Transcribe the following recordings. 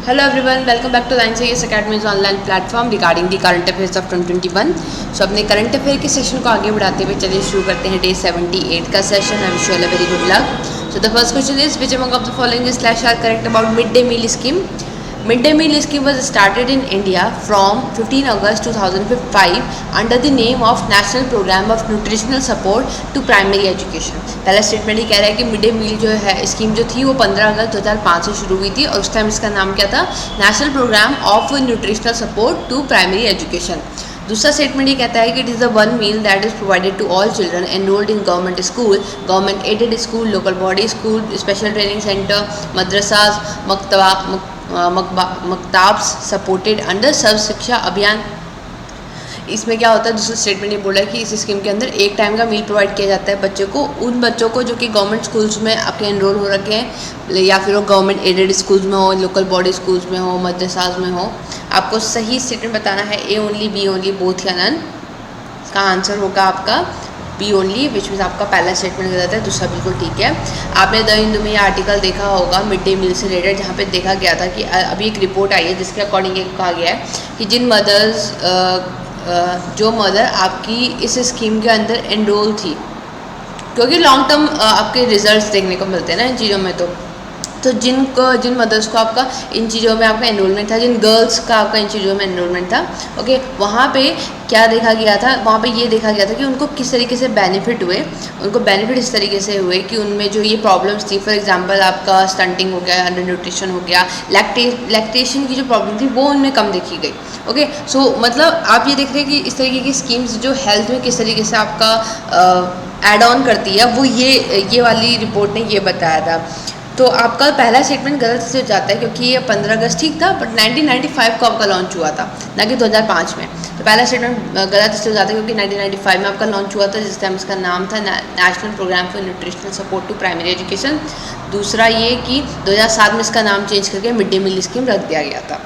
Hello everyone, welcome back to the INCIS Academy's online platform regarding the current affairs of 2021. So अपने current affair के session को आगे बढ़ाते हुए चलिए शुरू करते हैं डे 78 का session. I wish you all a very good luck. So the first question is, which among of the following is slash are correct about mid-day meal scheme? Mid-day meal scheme was started in India from 15 August 2005 under the name of National Program of Nutritional Support to Primary Education. पहला statement ही कह रहा है कि mid day meal जो है scheme जो थी वो 15 अगस्त 2005 से शुरू हुई थी और उस टाइम इसका नाम क्या था? National programme of nutritional support to primary education. दूसरा स्टेटमेंट ये कहता है कि it is the one meal that is provided to all children enrolled in government school, government aided school, local body school, special training centre, madrasas, maktabs supported under Sarva Shiksha Abhiyan. इसमें क्या होता है, दूसरा स्टेटमेंट ये बोला है कि इस स्कीम के अंदर एक टाइम का मील प्रोवाइड किया जाता है बच्चों को, उन बच्चों को जो कि गवर्नमेंट स्कूल्स में आपके एनरोल हो रखे हैं या फिर वो गवर्नमेंट एडेड स्कूल्स में हो, लोकल बॉडी स्कूल्स में हो, मदरसाज में हो. आपको सही स्टेटमेंट बताना है A only, B only, both या नन. इसका आंसर होगा आपका बी ओनली, विच मीन्स आपका पहला स्टेटमेंट गलत है, दूसरा बिल्कुल ठीक है. आपने द हिंदू में ये आर्टिकल देखा होगा मिड डे मील से रिलेटेड, जहाँ पे देखा गया था कि अभी एक रिपोर्ट आई है जिसके अकॉर्डिंग ये कहा गया है कि जिन मदर्स जो मदर आपकी इस स्कीम के अंदर एनरोल थी, क्योंकि लॉन्ग टर्म आपके रिजल्ट्स देखने को मिलते हैं ना इन चीज़ों में, तो जिन मदर्स को आपका इन चीज़ों में आपका एनरोलमेंट था, जिन गर्ल्स का आपका इन चीज़ों में एनरोलमेंट था, ओके, वहाँ पे क्या देखा गया था? वहाँ पे ये देखा गया था कि उनको किस तरीके से बेनिफिट हुए. उनको बेनिफिट इस तरीके से हुए कि उनमें जो ये प्रॉब्लम्स थी, फॉर एग्जांपल आपका स्टंटिंग हो गया, अंडर न्यूट्रिशन हो गया, लैक्टेशन की जो प्रॉब्लम थी वो उनमें कम देखी गई. ओके, सो मतलब आप ये देख रहे हैं कि इस तरीके की स्कीम्स जो हेल्थ में किस तरीके से आपका एड ऑन करती है, वो ये वाली रिपोर्ट ने ये बताया था. तो आपका पहला स्टेटमेंट गलत से हो जाता है क्योंकि ये 15 अगस्त ठीक था, बट 1995 को आपका लॉन्च हुआ था, ना कि 2005 में. तो पहला स्टेटमेंट गलत से हो जाता है क्योंकि 1995 में आपका लॉन्च हुआ था, जिस टाइम इसका नाम था national programme for nutritional support to primary education. दूसरा ये कि 2007 में इसका नाम चेंज करके मिड डे मील स्कीम रख दिया गया था.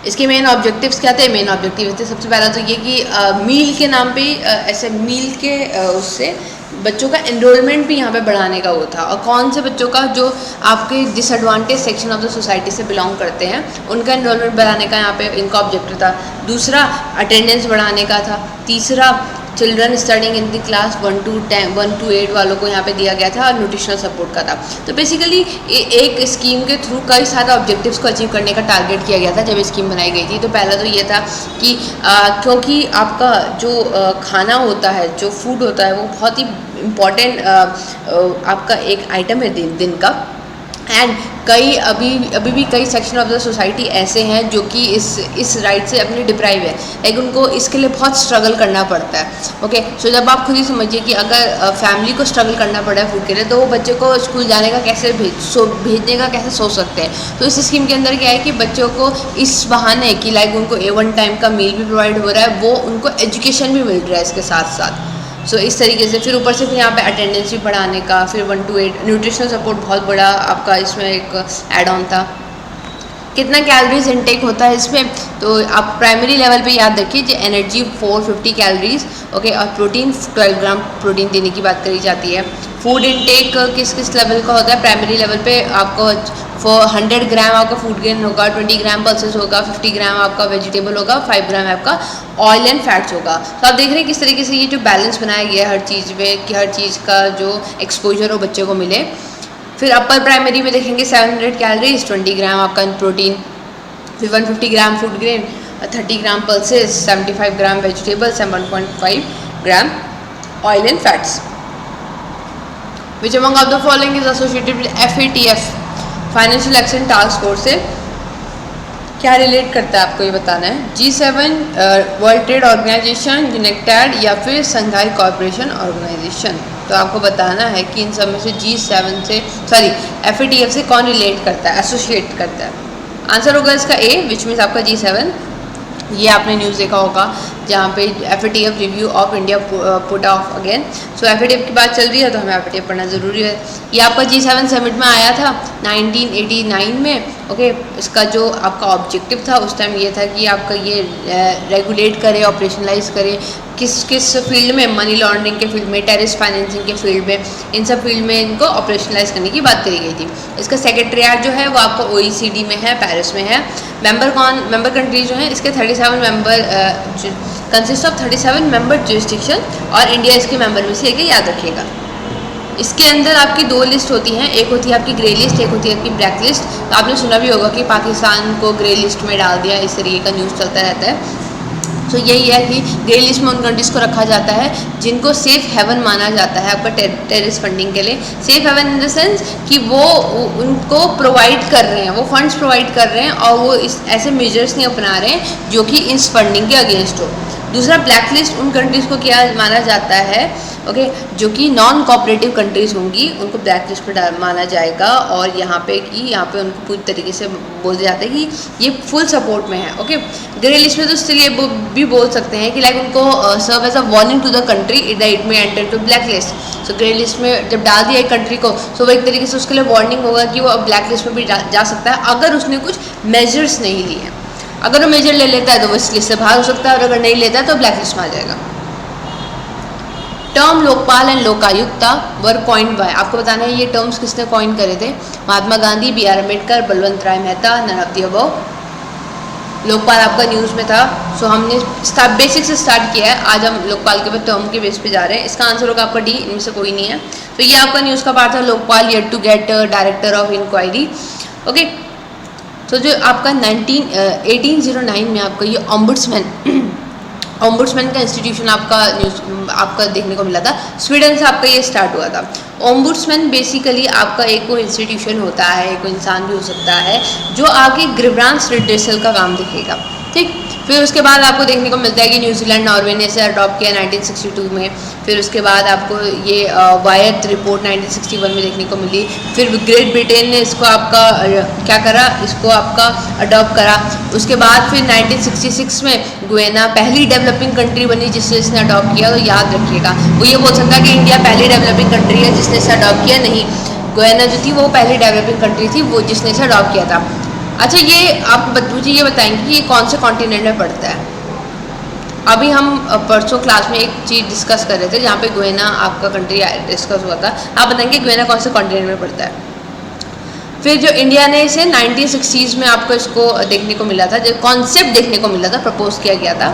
इसके मेन ऑब्जेक्टिव्स क्या थे? मेन ऑब्जेक्टिव थे सबसे पहला तो ये कि मील के नाम पे ऐसे मील के उससे बच्चों का एनरोलमेंट भी यहाँ पे बढ़ाने का वो था. और कौन से बच्चों का? जो आपके disadvantage section of the society से बिलोंग करते हैं, उनका एनरोलमेंट बढ़ाने का यहाँ पे इनका ऑब्जेक्टिव था. दूसरा अटेंडेंस बढ़ाने का था. तीसरा children studying in the class 1 to 8 वालों को यहाँ पे दिया गया था और न्यूट्रिशनल सपोर्ट का था. तो बेसिकली एक स्कीम के थ्रू कई सारे ऑब्जेक्टिव्स को अचीव करने का टारगेट किया गया था जब स्कीम बनाई गई थी. तो पहला तो ये था कि क्योंकि आपका जो खाना होता है, जो फूड होता है, वो बहुत ही इम्पॉर्टेंट आपका एक आइटम है दिन का. एंड अभी भी कई सेक्शन ऑफ द सोसाइटी ऐसे हैं जो कि इस राइट से अपने डिप्राइव है, लेकिन उनको इसके लिए बहुत स्ट्रगल करना पड़ता है. ओके, सो जब आप खुद ही समझिए कि अगर फैमिली को स्ट्रगल करना पड़ा है फूड के लिए, तो वो बच्चे को स्कूल जाने का कैसे भेजने का कैसे सोच सकते हैं. तो इस स्कीम के अंदर क्या है कि बच्चों को इस बहाने कि लाइक उनको A1 टाइम का मील भी प्रोवाइड हो रहा है, वो उनको एजुकेशन भी मिल रहा है इसके साथ साथ. सो इस तरीके से फिर ऊपर से फिर यहाँ पे अटेंडेंस भी बढ़ाने का, फिर 1 to 8 न्यूट्रिशनल सपोर्ट बहुत बड़ा आपका इसमें एक एड ऑन था. कितना कैलोरीज इनटेक होता है इसमें? तो आप प्राइमरी लेवल पे याद रखिए, जो एनर्जी 450 कैलोरीज, ओके, और प्रोटीन 12 ग्राम प्रोटीन देने की बात करी जाती है. फूड इनटेक किस लेवल का होता है? प्राइमरी लेवल पे आपको 100 ग्राम आपका फूड गेन होगा, 20 ग्राम पल्सेस होगा, 50 ग्राम आपका वेजिटेबल होगा, 5 ग्राम आपका ऑयल एंड फैट्स होगा. तो आप देख रहे हैं किस तरीके से ये जो बैलेंस बनाया गया है हर चीज़ में, कि हर चीज़ का जो एक्सपोजर हो बच्चे को मिले. फिर अपर प्राइमरी में देखेंगे 700 कैलोरीज, 20 ग्राम आपका प्रोटीन, फिर 150 gram food grain, 30 gram pulses, 75 gram vegetables and 1.5 gram oil and fats. Which among of the following is associated with FATF, financial action task force से क्या रिलेट करता है आपको ये बताना है. G7 वर्ल्ड ट्रेड ऑर्गेनाइजेशन, यूनेक्टेड या फिर संघाई कॉर्पोरेशन ऑर्गेनाइजेशन. तो आपको बताना है कि इन सब में से FATF से कौन रिलेट करता है, एसोसिएट करता है. आंसर होगा इसका A, विच मीन्स आपका G7. ये आपने न्यूज़ देखा होगा जहाँ पे FATF review of India put off again. So FATF की बात चल रही है तो हमें FATF पढ़ना ज़रूरी है। ये आपका G7 समिट में आया था 1989 में। ओके, इसका जो आपका ऑब्जेक्टिव था उस टाइम ये था कि आपका ये रेगुलेट करे, ऑपरेशनलाइज करे किस किस फील्ड में, मनी लॉन्ड्रिंग के फील्ड में, टेररिस्ट फाइनेंसिंग के फील्ड में, इन सब फील्ड में इनको ऑपरेशनलाइज करने की बात करी गई थी। इसका सेक्रेटरीट जो है वो आपका OECD में है, पेरिस में है। मेंबर कंट्रीज जो हैं इसके 37 member consist of 37 member jurisdiction, और इंडिया इसके मेंबर में से एक है, याद रखिएगा। इसके अंदर आपकी दो लिस्ट होती हैं, एक होती है आपकी ग्रे लिस्ट, एक होती है आपकी ब्लैक लिस्ट। तो आपने सुना भी होगा कि पाकिस्तान को ग्रे लिस्ट में डाल दिया, इस तरीके का न्यूज़ चलता रहता है। तो यही है कि ग्रे लिस्ट में उन कंट्रीज़ को रखा जाता है जिनको सेफ़ हेवन माना जाता है आपका टेररिस्ट फंडिंग के लिए। Safe heaven in the sense कि वो उनको प्रोवाइड कर रहे हैं, वो फंड्स प्रोवाइड कर रहे हैं और वो इस ऐसे मेजर्स नहीं अपना रहे हैं जो कि इस फंडिंग के अगेंस्ट हो। दूसरा, ब्लैक लिस्ट उन कंट्रीज़ को क्या माना जाता है, ओके, जो कि नॉन कोऑपरेटिव कंट्रीज़ होंगी उनको ब्लैक लिस्ट में माना जाएगा, और यहाँ पे उनको पूरी तरीके से बोल जाता है कि ये फुल सपोर्ट में है। ओके, ग्रे लिस्ट में तो स्टिल ये भी बोल सकते हैं कि लाइक उनको serve as a warning to the country it में enter to black list. So grey list में जब डाल दिया एक कंट्री को, सो वो एक तरीके से उसके लिए वार्निंग होगा कि वो ब्लैक लिस्ट में भी जा सकता है अगर उसने कुछ मेजर्स नहीं लिए। अगर वो मेजर ले लेता है तो वो इस लिस्ट से बाहर हो सकता है, और अगर नहीं लेता है तो ब्लैक लिस्ट में आ जाएगा। Term Lokpal and Lokayukta were coined by, आपको बताना है ये टर्म्स किसने कॉइन करे थे? Mahatma Gandhi, BR Ambedkar, Balwant Rai Mehta, none of the above. Lokpal आपका न्यूज़ में था। सो हमने बेसिक से स्टार्ट किया है, आज हम लोकपाल के टर्म के बेस पे जा रहे हैं। इसका आंसर होगा आपका डी, इनमें से कोई नहीं है। तो ये आपका न्यूज़ का पार्ट था, Lokpal yet to get director of inquiry. Okay, तो जो आपका 1809 में आपका ये ओम्बुड्समैन का इंस्टीट्यूशन आपका देखने को मिला था। स्वीडन से आपका ये स्टार्ट हुआ था। ओम्बुड्समैन बेसिकली आपका एक वो इंस्टीट्यूशन होता है, एक इंसान भी हो सकता है जो आगे ग्रीवेंस रिड्रेसल का काम देखेगा, ठीक। फिर उसके बाद आपको देखने को मिलता है कि न्यूजीलैंड, नॉर्वे ने इसे अडॉप्ट किया 1962 में। फिर उसके बाद आपको ये वायर्थ रिपोर्ट 1961 में देखने को मिली। फिर ग्रेट ब्रिटेन ने इसको आपका क्या करा, इसको आपका अडॉप्ट करा। उसके बाद फिर 1966 में गुयाना पहली डेवलपिंग कंट्री बनी जिसने इसने अडॉप्ट किया। तो याद रखिएगा, वो ये बोल सकता है कि इंडिया पहली डेवलपिंग कंट्री है जिसने इसे अडॉप्ट किया, नहीं, गुयाना जो थी वो पहली डेवलपिंग कंट्री थी, वो जिसने इसे अडॉप्ट किया था। अच्छा, ये आप मुझे ये बताएंगे कि ये कौन से कॉन्टिनेंट में पड़ता है? अभी हम परसों क्लास में एक चीज़ डिस्कस कर रहे थे जहाँ पे गुयाना आपका कंट्री डिस्कस हुआ था। आप बताएंगे गुयाना कौन से कॉन्टिनेंट में पड़ता है? फिर जो इंडिया ने इसे 1960s में आपको इसको देखने को मिला था, जो कॉन्सेप्ट देखने को मिला था, प्रपोज किया गया था,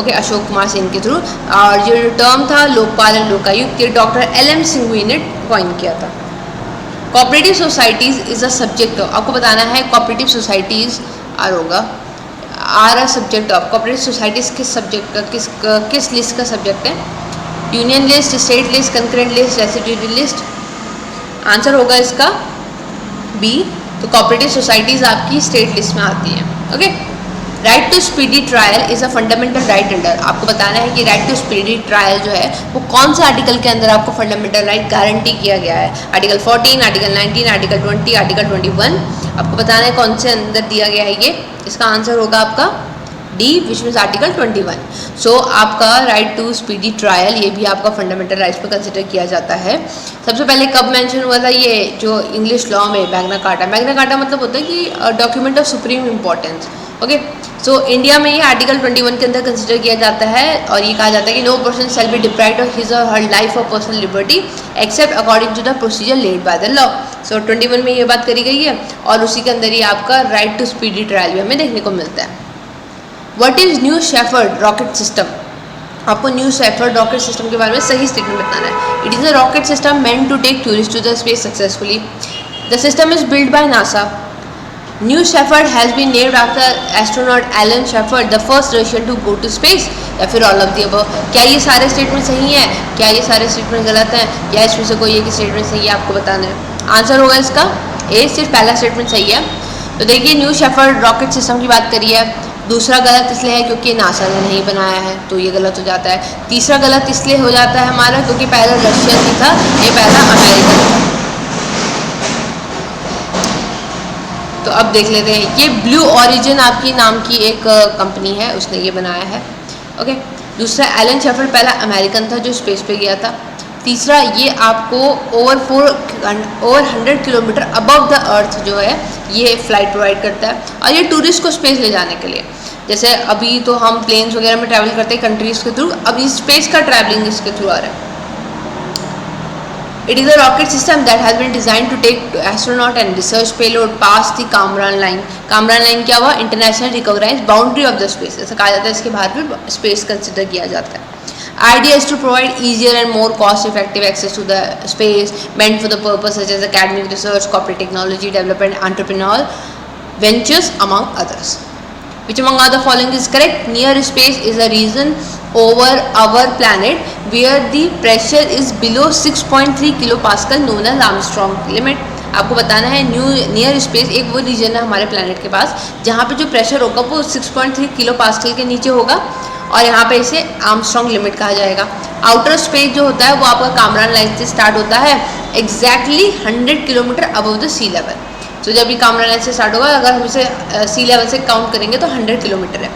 ओके, अशोक कुमार सिंह के थ्रू। और जो टर्म था Lokpal and Lokayukta, doctor LM Singhvi ने कॉइन किया था। Cooperative societies is a subject, आपको बताना है cooperative societies are a subject of. Cooperative societies किस सब्जेक्ट का किस लिस्ट का सब्जेक्ट है? Union list, state list, concurrent list, residuary list. Answer होगा इसका बी। तो कोऑपरेटिव सोसाइटीज़ आपकी स्टेट लिस्ट में आती हैं। Okay, right to speedy trial is a fundamental right under, आपको बताना है कि राइट टू स्पीडी ट्रायल जो है वो कौन से आर्टिकल के अंदर आपको फंडामेंटल राइट गारंटी किया गया है? Article 14, article 19, article 20, article 21। आपको बताना है कौन से अंदर दिया गया है ये। इसका आंसर होगा आपका डी, विच मीन्स आर्टिकल 21। सो आपका राइट टू स्पीडी ट्रायल ये भी आपका फंडामेंटल राइट्स पर कंसिडर किया जाता है। सबसे पहले कब मेंशन हुआ था? ये जो इंग्लिश लॉ में मैग्ना कार्टा। मैग्ना कार्टा मतलब होता है कि document of supreme importance. Okay, so India में ये आर्टिकल 21 के अंदर कंसिडर किया जाता है, और ये कहा जाता है कि no person shall be deprived of his or her life or personal liberty except according to the procedure laid by the law. So 21 में ये बात करी गई है, और उसी के अंदर ही आपका राइट टू स्पीडी ट्रायल भी हमें देखने को मिलता है। What is New Shepard rocket system? आपको न्यू शेफर्ड रॉकेट सिस्टम के बारे में सही स्टेटमेंट बताना है। It is a rocket system meant to take tourist to the space successfully. The system is build by NASA. New Shepard has been named after astronaut Alan Shepard, the first Russian to go to space, या फिर all of the above। क्या ये सारे statement सही हैं? क्या ये सारे स्टेटमेंट गलत हैं? या इसमें से कोई एक स्टेटमेंट सही है? आपको बताना है। आंसर होगा इसका ए, सिर्फ पहला स्टेटमेंट सही है। तो देखिए, न्यू शेफर्ड रॉकेट सिस्टम की बात करी है। दूसरा गलत इसलिए है क्योंकि नासा ने नहीं बनाया है, तो ये गलत हो जाता है। तीसरा गलत इसलिए हो जाता है हमारा क्योंकि पहला रशियन नहीं था, ये पहला अमेरिकन था। तो अब देख लेते हैं, ये ब्लू ओरिजिन आपकी नाम की एक कंपनी है, उसने ये बनाया है। ओके। दूसरा, एलन शेफर्ड पहला अमेरिकन था जो स्पेस पे गया था। तीसरा, ये आपको over 100 kilometre above the earth जो है ये फ्लाइट प्रोवाइड करता है, और ये टूरिस्ट को स्पेस ले जाने के लिए, जैसे अभी तो हम प्लेन्स वगैरह में ट्रैवल करते हैं कंट्रीज़ के थ्रू, अभी स्पेस का ट्रैवलिंग इसके थ्रू आ रहा है। It is a rocket system that has been designed to take astronaut and research payload past the Kamaran line. Kamaran line क्या हुआ? International recognized boundary of the space. ऐसा कहा जाता है, इसके बाहर भी स्पेस कंसिडर किया जाता है। Idea is to provide easier and more cost-effective access to the space, meant for the purpose such as academic research, corporate technology development, entrepreneurial ventures, among others. Which among other following is correct? Near space is a region over our planet where the pressure is below 6.3 kilopascal known as Armstrong limit. आपको बताना है near space एक वो reason है हमारे planet के पास जहाँ पे जो प्रेशर होगा वो 6.3 किलो पास्कल के नीचे होगा, और यहाँ पे इसे आर्मस्ट्रॉन्ग लिमिट कहा जाएगा। आउटर स्पेस जो होता है वो आपका कामरान लाइन से स्टार्ट होता है exactly 100 kilometre above the sea level. तो जब भी कामरान लाइन से स्टार्ट होगा, अगर हम इसे सी लेवल से काउंट करेंगे तो 100 किलोमीटर है।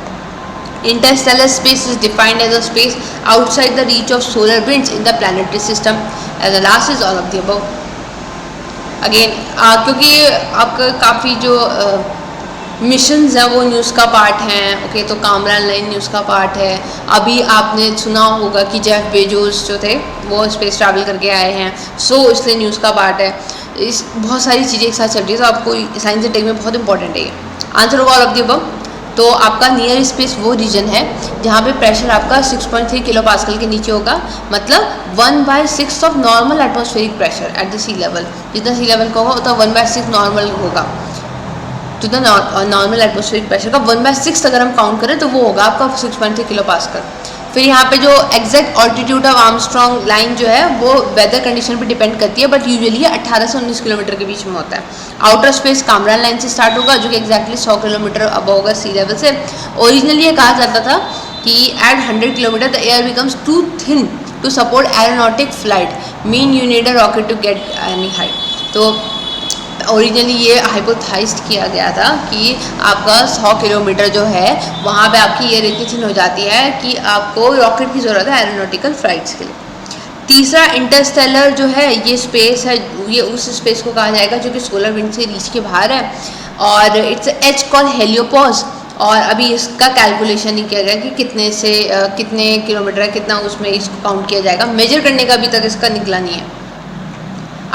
Interstellar space is defined as a space outside the reach of solar winds in the planetary system. As the last is all of the above. Again, क्योंकि आपका काफ़ी जो मिशंस हैं वो न्यूज़ का पार्ट हैं, ओके, तो कामरान लाइन न्यूज़ का पार्ट है। अभी आपने सुना होगा कि जेफ बेजोस जो थे वो स्पेस ट्रैवल करके आए हैं, सो इसलिए न्यूज़ का पार्ट है। इस बहुत सारी चीज़ें एक साथ चल रही है, तो आपको साइंस एंड टेक में बहुत इंपॉर्टेंट है ये। आंसर होगा ऑल ऑफ द अबव। तो आपका नियर स्पेस वो रीजन है जहाँ पे प्रेशर आपका 6.3 किलो पास्कल के नीचे होगा, मतलब 1/6 of normal atmospheric pressure at the sea level. जितना सी लेवल का होगा उतना 1/6 नॉर्मल होगा, तो द नॉर्मल एटमॉस्फेरिक प्रेशर का 1/6 अगर हम काउंट करें तो वो होगा आपका 6.3 किलो पास्कल। फिर यहाँ पे जो exact altitude of Armstrong line जो है वो वेदर कंडीशन पे डिपेंड करती है, बट यूजुअली 18 से 19 किलोमीटर के बीच में होता है। आउटर स्पेस कामरान लाइन से स्टार्ट होगा जो कि एग्जैक्टली 100 किलोमीटर अबव होगा सी लेवल से। ओरिजिनली ये कहा जाता था कि at 100 kilometre the air becomes too thin to support aeronautic flight, mean you need a rocket to get any height. तो ओरिजिनली ये हाइपोथेसाइज्ड किया गया था कि आपका 100 किलोमीटर जो है वहाँ पे आपकी एयर इतनी थिन हो जाती है कि आपको रॉकेट की ज़रूरत है एरोनॉटिकल फ्लाइट्स के लिए। तीसरा, इंटरस्टेलर जो है ये स्पेस है, ये उस स्पेस को कहा जाएगा जो कि सोलर विंड से रीच के बाहर है, और इट्स एज कॉल्ड हेलियोपॉज। और अभी इसका कैलकुलेशन नहीं किया गया कि कितने से कितने किलोमीटर है, कितना उसमें इसको काउंट किया जाएगा, मेजर करने का अभी तक इसका निकला नहीं है।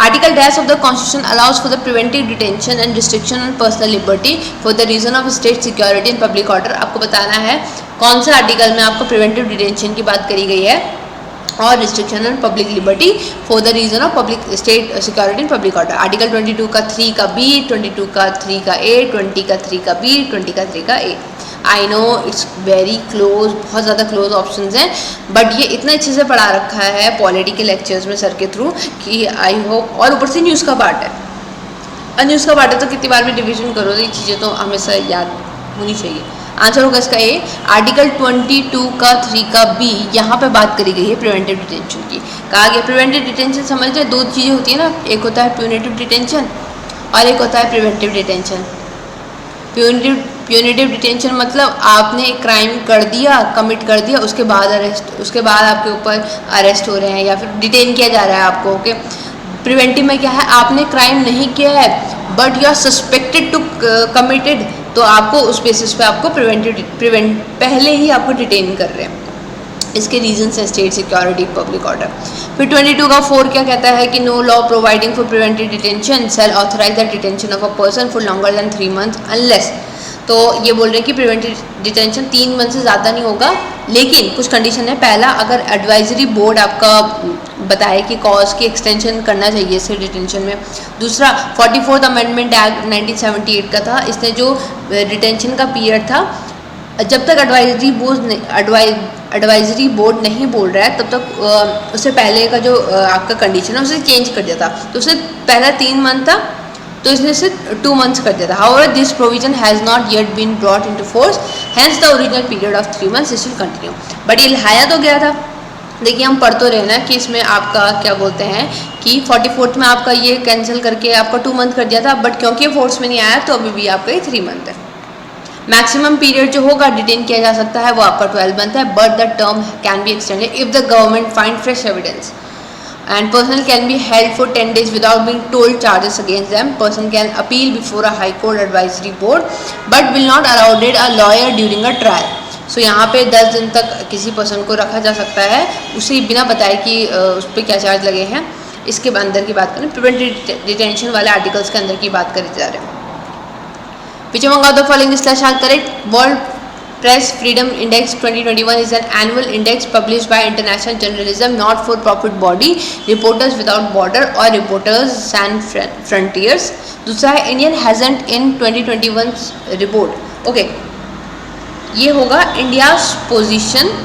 Article dash of the Constitution allows for the preventive detention and restriction on personal liberty for the reason of state security and public order। आपको बताना है कौन सा आर्टिकल में आपको प्रिवेंटिव डिटेंशन की बात करी गई है और restriction on public liberty for the reason of public state security and public order. Article 22 का 3 का बी, 22 का 3 का ए, 20 का 3 का बी, 20 का 3 का A. I know it's very close, बहुत ज़्यादा क्लोज ऑप्शंस हैं, बट ये इतना अच्छे से पढ़ा रखा है पॉलिटी के लेक्चर्स में सर के थ्रू कि आई होप, और ऊपर से न्यूज़ का पार्ट है, और न्यूज़ का पार्ट है तो कितनी बार भी डिवीजन करो तो ये चीज़ें तो हमेशा याद होनी चाहिए। आंसर होगा इसका ए। आर्टिकल 22 का 3 का बी, यहाँ पे बात करी गई है प्रिवेंटिव डिटेंशन की। कहा गया प्रिवेंटिव डिटेंशन समझ जाए, दो चीज़ें होती है ना, एक होता है प्यूनिटिव डिटेंशन और एक होता है प्रिवेंटिव डिटेंशन। प्यूनिटिव डिटेंशन मतलब आपने एक क्राइम कर दिया, कमिट कर दिया, उसके बाद आपके ऊपर अरेस्ट हो रहे हैं या फिर डिटेन किया जा रहा है आपको, ओके। प्रिवेंटिव में क्या है, आपने क्राइम नहीं किया है but you are suspected to committed, तो आपको उस बेसिस पे आपको पहले ही आपको डिटेन कर रहे हैं। इसके रीजन है स्टेट सिक्योरिटी, पब्लिक ऑर्डर। फिर 22 का 4 क्या कहता है कि no law providing for preventive detention shall authorise the detention of a person for longer than 3 months unless. तो ये बोल रहे हैं कि प्रिवेंटिव डिटेंशन 3 मंथ से ज़्यादा नहीं होगा, लेकिन कुछ कंडीशन है। पहला, अगर एडवाइजरी बोर्ड आपका बताए कि कॉज की एक्सटेंशन करना चाहिए इससे डिटेंशन में। दूसरा, 44th अमेंडमेंट एक्ट 1978 का था, इसने जो डिटेंशन का पीरियड था, जब तक एडवाइजरी बोर्ड नहीं बोल रहा है तब तक उससे पहले का जो आपका कंडीशन है उसे चेंज कर दिया था। तो उससे पहला 3 मंथ था तो इसने से 2 मंथ्स कर दिया था। However this provision has not yet been brought into force, hence the original period of 3 months still continue. But ये लाया तो गया था। देखिए हम पढ़ तो रहे ना कि इसमें आपका क्या बोलते हैं कि 44th में आपका ये कैंसिल करके आपका 2 मंथ कर दिया था, बट क्योंकि ये फोर्स में नहीं आया तो अभी भी आपका ये 3 मंथ है। मैक्सिमम पीरियड जो होगा डिटेन किया जा सकता है वो आपका 12 मंथ है, but the term can be extended if the government find fresh evidence and person can be held for 10 days without being told charges against them. Person can appeal before a high court advisory board but will not allowed a lawyer during a trial. So यहाँ पे 10 दिन तक किसी person को रखा जा सकता है उसे बिना बताए कि उस पर क्या चार्ज लगे हैं। इसके अंदर की बात करें, प्रिवेंटिव डिटेंशन वाले आर्टिकल्स के अंदर की बात करी जा रहे हैं। Which among the following is correct? World Press Freedom Index 2021 is an annual index published by International Journalism Not-for-Profit body Reporters Without Border or Reporters Sans Frontiers. दूसरा है Indian hasn't in 2021 report. Okay, ये होगा India's position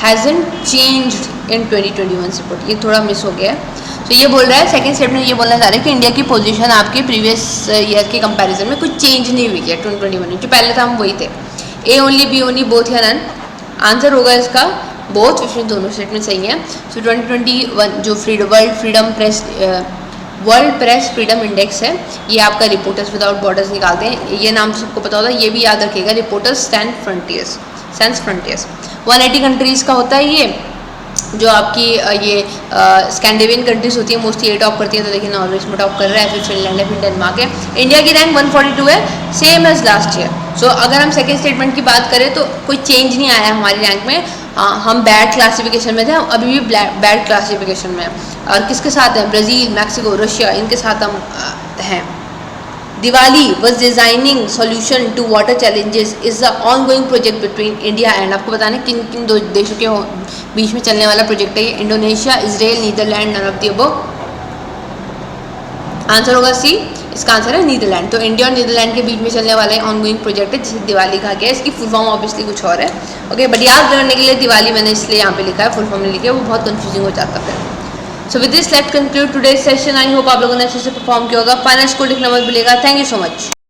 hasn't changed in 2021 report. ये थोड़ा miss हो गया है। तो ये बोल रहा है सेकंड स्टेटमेंट में, ये बोलना चाह रहा है कि इंडिया की पोजीशन आपके प्रीवियस ईयर के कंपैरिजन में कुछ चेंज नहीं हुई है 2021 में, जो पहले था हम वही थे। A only, B only, both या नन आंसर होगा इसका बोथ, इसमें दोनों स्टेटमेंट सही हैं। सो 2021 जो वर्ल्ड प्रेस फ्रीडम इंडेक्स है ये आपका रिपोर्टर्स विदाउट बॉर्डर्स निकालते हैं, ये नाम सबको पता होता है, ये भी याद रखिएगा, रिपोर्टर्स सैंस फ्रंटियर्स। 180 कंट्रीज़ का होता है ये, जो आपकी ये स्कैंडिनेवियन कंट्रीज होती है मोस्टली ये टॉप करती है। तो देखिए नॉर्वे इसमें टॉप कर रहा है, फिर फिनलैंड है, फिर डेनमार्क है। इंडिया की रैंक 142 है, सेम एज लास्ट ईयर। सो अगर हम सेकंड स्टेटमेंट की बात करें तो कोई चेंज नहीं आया हमारी रैंक में। हम बैड क्लासिफिकेशन में थे, हम अभी भी बैड क्लासिफिकेशन में हैं। और किसके साथ हैं? ब्राज़ील, मैक्सिको, रशिया, इनके साथ हम हैं। Diwali was designing solution to water challenges is the ongoing project between India and, आपको बताना किन किन दो देशों के बीच में चलने वाला प्रोजेक्ट है ये? Indonesia, Israel, Netherland, none of the above. Answer होगा सी, इसका आंसर है नीदरलैंड। तो इंडिया और नीदरलैंड के बीच में चलने वाला ऑनगोइंग प्रोजेक्ट है जिसे दिवाली कहा गया है। इसकी फुल फॉर्म ऑब्वियसली कुछ और है, ओके, बट याद करने के लिए दिवाली मैंने इसलिए यहाँ पे लिखा है, फुल फॉर्म नहीं लिखा है, वो बहुत कंफ्यूजिंग हो जाता है। So with this let's conclude today's session. I hope आप लोगों ने अच्छे से परफॉर्म किया होगा। फाइनल स्कोर लिखना मत भूलिएगा। Thank you so much.